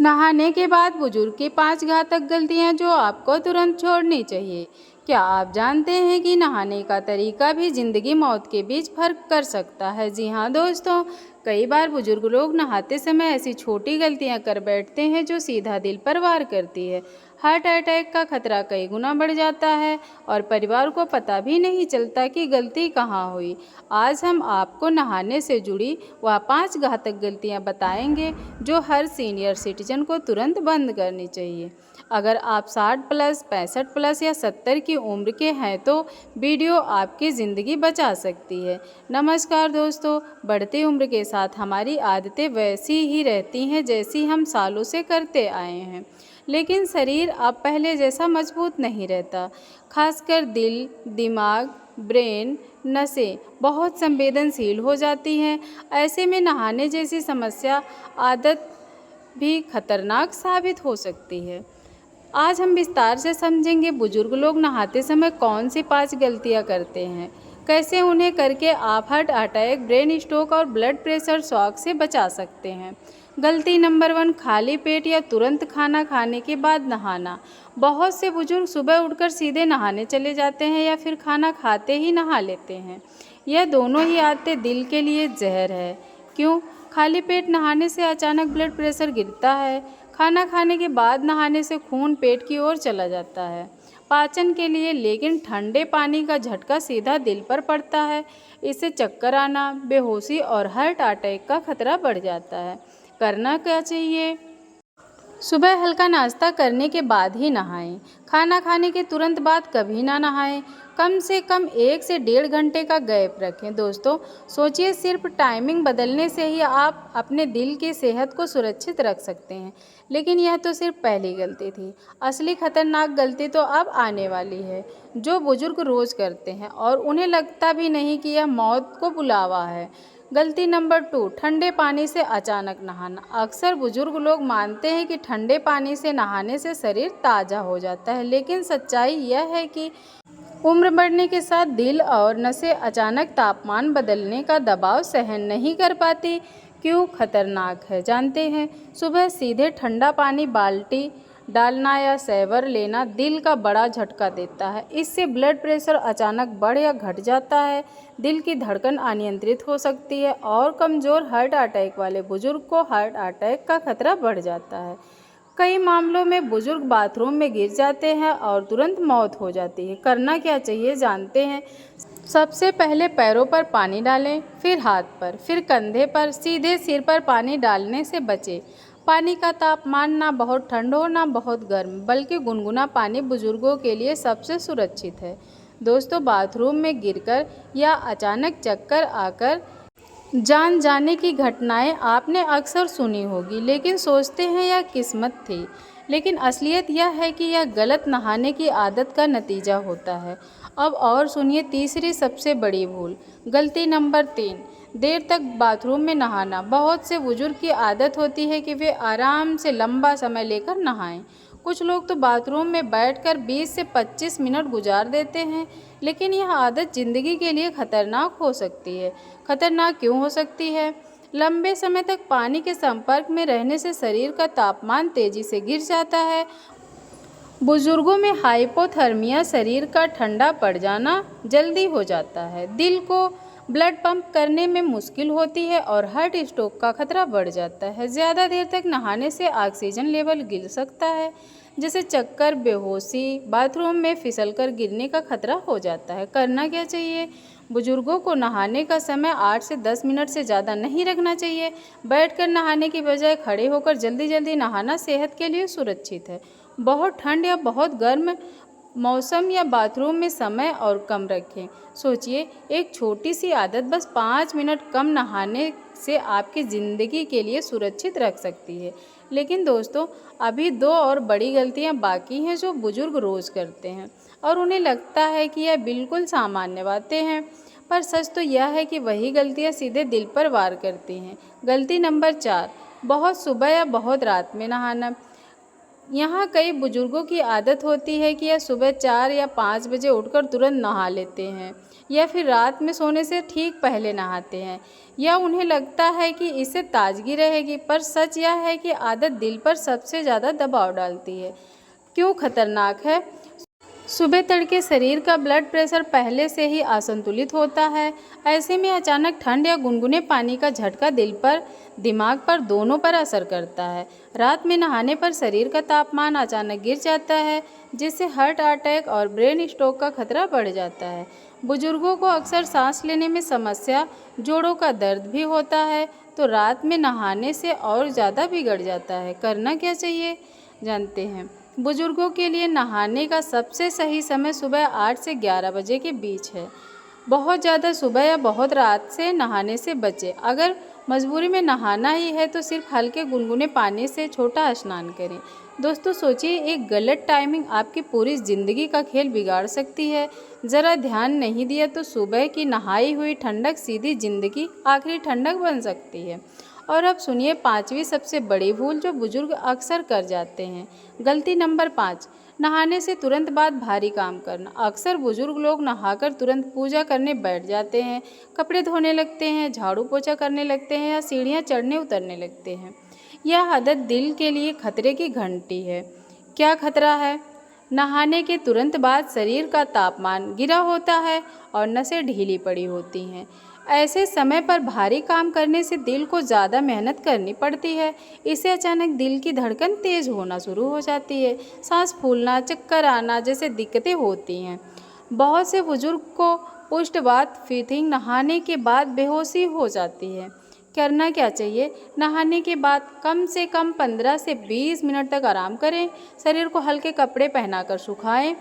नहाने के बाद बुजुर्ग की 5 घातक गलतियां जो आपको तुरंत छोड़नी चाहिए। क्या आप जानते हैं कि नहाने का तरीका भी जिंदगी मौत के बीच फर्क कर सकता है? जी हाँ दोस्तों, कई बार बुजुर्ग लोग नहाते समय ऐसी छोटी गलतियां कर बैठते हैं जो सीधा दिल पर वार करती है। हार्ट अटैक का खतरा कई गुना बढ़ जाता है और परिवार को पता भी नहीं चलता कि गलती कहाँ हुई। आज हम आपको नहाने से जुड़ी वह 5 घातक गलतियां बताएंगे जो हर सीनियर सिटीजन को तुरंत बंद करनी चाहिए। अगर आप 60 प्लस, 65 प्लस या 70 की उम्र के हैं तो वीडियो आपकी ज़िंदगी बचा सकती है। नमस्कार दोस्तों, बढ़ती उम्र के साथ हमारी आदतें वैसी ही रहती हैं जैसी हम सालों से करते आए हैं, लेकिन शरीर अब पहले जैसा मजबूत नहीं रहता। खासकर दिल, दिमाग, ब्रेन, नसें बहुत संवेदनशील हो जाती हैं। ऐसे में नहाने जैसी समस्या आदत भी खतरनाक साबित हो सकती है। आज हम विस्तार से समझेंगे बुजुर्ग लोग नहाते समय कौन सी 5 गलतियां करते हैं, कैसे उन्हें करके आप हार्ट अटैक, ब्रेन स्ट्रोक और ब्लड प्रेशर शॉक से बचा सकते हैं। गलती नंबर 1, खाली पेट या तुरंत खाना खाने के बाद नहाना। बहुत से बुजुर्ग सुबह उठकर सीधे नहाने चले जाते हैं या फिर खाना खाते ही नहा लेते हैं। यह दोनों ही आदतें दिल के लिए जहर है। क्यों? खाली पेट नहाने से अचानक ब्लड प्रेशर गिरता है। खाना खाने के बाद नहाने से खून पेट की ओर चला जाता है पाचन के लिए, लेकिन ठंडे पानी का झटका सीधा दिल पर पड़ता है। इससे चक्कर आना, बेहोशी और हार्ट अटैक का खतरा बढ़ जाता है। करना क्या चाहिए? सुबह हल्का नाश्ता करने के बाद ही नहाएं। खाना खाने के तुरंत बाद कभी ना नहाएं। कम से कम 1 से 1.5 घंटे का गैप रखें। दोस्तों, सोचिए, सिर्फ टाइमिंग बदलने से ही आप अपने दिल की सेहत को सुरक्षित रख सकते हैं। लेकिन यह तो सिर्फ पहली गलती थी। असली खतरनाक गलती तो अब आने वाली है, जो बुजुर्ग रोज करते हैं और उन्हें लगता भी नहीं कि यह मौत को बुलावा है। गलती नंबर 2, ठंडे पानी से अचानक नहाना। अक्सर बुजुर्ग लोग मानते हैं कि ठंडे पानी से नहाने से शरीर ताज़ा हो जाता है, लेकिन सच्चाई यह है कि उम्र बढ़ने के साथ दिल और नसें अचानक तापमान बदलने का दबाव सहन नहीं कर पाती। क्यों खतरनाक है जानते हैं? सुबह सीधे ठंडा पानी बाल्टी डालना या शॉवर लेना दिल का बड़ा झटका देता है। इससे ब्लड प्रेशर अचानक बढ़ या घट जाता है, दिल की धड़कन अनियंत्रित हो सकती है और कमज़ोर हार्ट अटैक वाले बुजुर्ग को हार्ट अटैक का खतरा बढ़ जाता है। कई मामलों में बुजुर्ग बाथरूम में गिर जाते हैं और तुरंत मौत हो जाती है। करना क्या चाहिए जानते हैं? सबसे पहले पैरों पर पानी डालें, फिर हाथ पर, फिर कंधे पर। सीधे सिर पर पानी डालने से बचें। पानी का तापमान ना बहुत ठंड हो ना बहुत गर्म, बल्कि गुनगुना पानी बुजुर्गों के लिए सबसे सुरक्षित है। दोस्तों, बाथरूम में गिरकर या अचानक चक्कर आकर जान जाने की घटनाएं आपने अक्सर सुनी होगी, लेकिन सोचते हैं यह किस्मत थी। लेकिन असलियत यह है कि यह गलत नहाने की आदत का नतीजा होता है। अब और सुनिए तीसरी सबसे बड़ी भूल। गलती नंबर 3, देर तक बाथरूम में नहाना। बहुत से बुजुर्ग की आदत होती है कि वे आराम से लंबा समय लेकर नहाएं। कुछ लोग तो बाथरूम में बैठकर 20 से 25 मिनट गुजार देते हैं, लेकिन यह आदत ज़िंदगी के लिए खतरनाक हो सकती है। खतरनाक क्यों हो सकती है? लंबे समय तक पानी के संपर्क में रहने से शरीर का तापमान तेजी से गिर जाता है। बुजुर्गों में हाइपोथर्मिया, शरीर का ठंडा पड़ जाना जल्दी हो जाता है। दिल को ब्लड पंप करने में मुश्किल होती है और हार्ट स्ट्रोक का खतरा बढ़ जाता है। ज़्यादा देर तक नहाने से ऑक्सीजन लेवल गिर सकता है, जैसे चक्कर, बेहोशी। बाथरूम में फिसलकर गिरने का खतरा हो जाता है। करना क्या चाहिए? बुजुर्गों को नहाने का समय 8 से 10 मिनट से ज़्यादा नहीं रखना चाहिए। बैठकर नहाने की बजाय खड़े होकर जल्दी जल्दी नहाना सेहत के लिए सुरक्षित है। बहुत ठंड या बहुत गर्म मौसम या बाथरूम में समय और कम रखें। सोचिए, एक छोटी सी आदत बस 5 मिनट कम नहाने से आपकी ज़िंदगी के लिए सुरक्षित रख सकती है। लेकिन दोस्तों, अभी 2 और बड़ी गलतियां बाकी हैं जो बुजुर्ग रोज़ करते हैं और उन्हें लगता है कि यह बिल्कुल सामान्य बातें हैं, पर सच तो यह है कि वही गलतियां सीधे दिल पर वार करती हैं। गलती नंबर 4, बहुत सुबह या बहुत रात में नहाना। यहाँ कई बुजुर्गों की आदत होती है कि यह सुबह 4 या 5 बजे उठकर तुरंत नहा लेते हैं या फिर रात में सोने से ठीक पहले नहाते हैं, या उन्हें लगता है कि इससे ताजगी रहेगी। पर सच यह है कि आदत दिल पर सबसे ज़्यादा दबाव डालती है। क्यों खतरनाक है? सुबह तड़के शरीर का ब्लड प्रेशर पहले से ही असंतुलित होता है। ऐसे में अचानक ठंड या गुनगुने पानी का झटका दिल पर, दिमाग पर, दोनों पर असर करता है। रात में नहाने पर शरीर का तापमान अचानक गिर जाता है, जिससे हार्ट अटैक और ब्रेन स्ट्रोक का खतरा बढ़ जाता है। बुजुर्गों को अक्सर सांस लेने में समस्या, जोड़ों का दर्द भी होता है, तो रात में नहाने से और ज़्यादा बिगड़ जाता है। करना क्या चाहिए, जानते हैं। बुजुर्गों के लिए नहाने का सबसे सही समय सुबह 8 से 11 बजे के बीच है। बहुत ज़्यादा सुबह या बहुत रात से नहाने से बचें। अगर मजबूरी में नहाना ही है तो सिर्फ हल्के गुनगुने पानी से छोटा स्नान करें। दोस्तों सोचिए, एक गलत टाइमिंग आपकी पूरी ज़िंदगी का खेल बिगाड़ सकती है। ज़रा ध्यान नहीं दिया तो सुबह की नहाई हुई ठंडक सीधी ज़िंदगी आखिरी ठंडक बन सकती है। और अब सुनिए 5वीं सबसे बड़ी भूल जो बुजुर्ग अक्सर कर जाते हैं। गलती नंबर 5, नहाने से तुरंत बाद भारी काम करना। अक्सर बुजुर्ग लोग नहाकर तुरंत पूजा करने बैठ जाते हैं, कपड़े धोने लगते हैं, झाड़ू पोछा करने लगते हैं या सीढ़ियाँ चढ़ने उतरने लगते हैं। यह आदत दिल के लिए खतरे की घंटी है। क्या खतरा है? नहाने के तुरंत बाद शरीर का तापमान गिरा होता है और नसें ढीली पड़ी होती हैं। ऐसे समय पर भारी काम करने से दिल को ज़्यादा मेहनत करनी पड़ती है। इससे अचानक दिल की धड़कन तेज़ होना शुरू हो जाती है, सांस फूलना, चक्कर आना जैसे दिक्कतें होती हैं। बहुत से बुजुर्ग को पुष्टवात फीथिंग नहाने के बाद बेहोशी हो जाती है। करना क्या चाहिए? नहाने के बाद कम से कम 15 से 20 मिनट तक आराम करें। शरीर को हल्के कपड़े पहनाकर सुखाएं।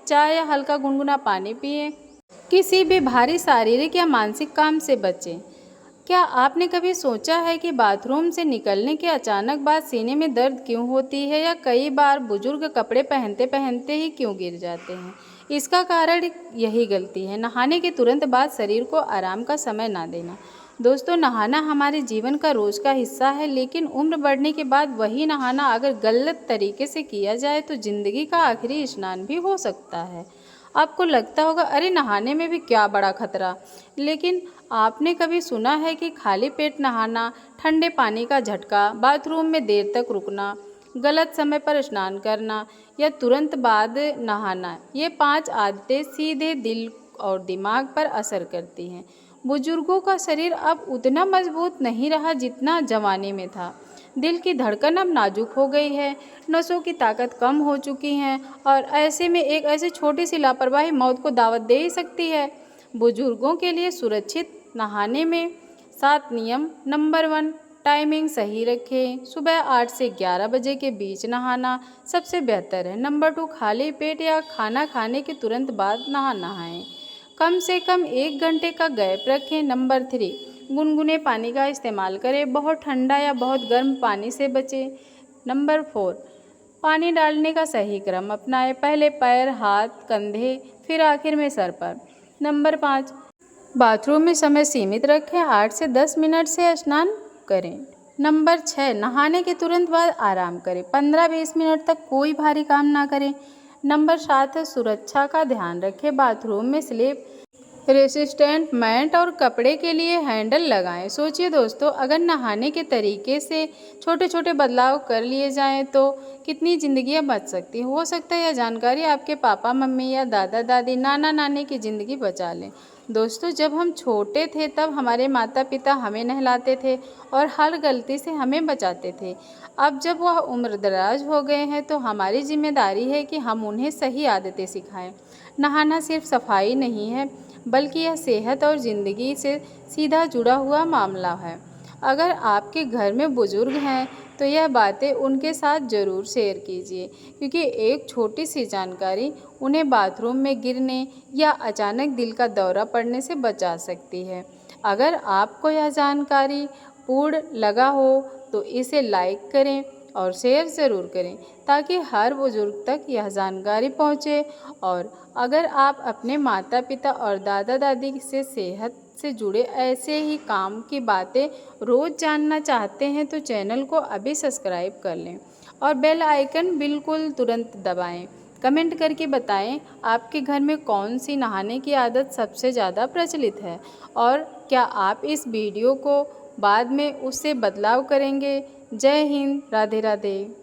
चाय या हल्का गुनगुना पानी पिएं। किसी भी भारी शारीरिक या मानसिक काम से बचें। क्या आपने कभी सोचा है कि बाथरूम से निकलने के अचानक बाद सीने में दर्द क्यों होती है, या कई बार बुजुर्ग कपड़े पहनते पहनते ही क्यों गिर जाते हैं? इसका कारण यही गलती है, नहाने के तुरंत बाद शरीर को आराम का समय ना देना। दोस्तों नहाना हमारे जीवन का रोज का हिस्सा है, लेकिन उम्र बढ़ने के बाद वही नहाना अगर गलत तरीके से किया जाए तो जिंदगी का आखिरी स्नान भी हो सकता है। आपको लगता होगा अरे नहाने में भी क्या बड़ा खतरा, लेकिन आपने कभी सुना है कि खाली पेट नहाना, ठंडे पानी का झटका, बाथरूम में देर तक रुकना, गलत समय पर स्नान करना या तुरंत बाद नहाना, ये 5 आदतें सीधे दिल और दिमाग पर असर करती हैं। बुजुर्गों का शरीर अब उतना मजबूत नहीं रहा जितना जवानी में था। दिल की धड़कन अब नाजुक हो गई है, नसों की ताकत कम हो चुकी है और ऐसे में एक ऐसी छोटी सी लापरवाही मौत को दावत दे ही सकती है। बुजुर्गों के लिए सुरक्षित नहाने में 7 नियम। नंबर 1, टाइमिंग सही रखें। सुबह 8 से 11 बजे के बीच नहाना सबसे बेहतर है। नंबर 2, खाली पेट या खाना खाने के तुरंत बाद नहाएं। कम से कम 1 घंटे का गैप रखें। नंबर 3, गुनगुने पानी का इस्तेमाल करें, बहुत ठंडा या बहुत गर्म पानी से बचें। नंबर 4, पानी डालने का सही क्रम अपनाएं, पहले पैर, हाथ, कंधे, फिर आखिर में सर पर। नंबर 5, बाथरूम में समय सीमित रखें, 8 से 10 मिनट से स्नान करें। नंबर 6, नहाने के तुरंत बाद आराम करें, 15-20 मिनट तक कोई भारी काम ना करें। नंबर 7 है सुरक्षा का ध्यान रखें, बाथरूम में स्लिप रेसिस्टेंट मैट और कपड़े के लिए हैंडल लगाएं। सोचिए दोस्तों, अगर नहाने के तरीके से छोटे छोटे बदलाव कर लिए जाएं तो कितनी ज़िंदगियां बच सकती। हो सकता है यह जानकारी आपके पापा मम्मी या दादा दादी नाना नानी की ज़िंदगी बचा लें। दोस्तों जब हम छोटे थे तब हमारे माता पिता हमें नहलाते थे और हर गलती से हमें बचाते थे। अब जब वह उम्रदराज हो गए हैं तो हमारी जिम्मेदारी है कि हम उन्हें सही आदतें सिखाएं। नहाना सिर्फ सफाई नहीं है, बल्कि यह सेहत और ज़िंदगी से सीधा जुड़ा हुआ मामला है। अगर आपके घर में बुजुर्ग हैं तो यह बातें उनके साथ ज़रूर शेयर कीजिए, क्योंकि एक छोटी सी जानकारी उन्हें बाथरूम में गिरने या अचानक दिल का दौरा पड़ने से बचा सकती है। अगर आपको यह जानकारी पूर्ण लगा हो तो इसे लाइक करें और शेयर ज़रूर करें ताकि हर बुजुर्ग तक यह जानकारी पहुँचे। और अगर आप अपने माता पिता और दादा दादी से सेहत से जुड़े ऐसे ही काम की बातें रोज़ जानना चाहते हैं तो चैनल को अभी सब्सक्राइब कर लें और बेल आइकन बिल्कुल तुरंत दबाएं। कमेंट करके बताएं आपके घर में कौन सी नहाने की आदत सबसे ज़्यादा प्रचलित है और क्या आप इस वीडियो को बाद में उससे बदलाव करेंगे। जय हिंद, राधे राधे।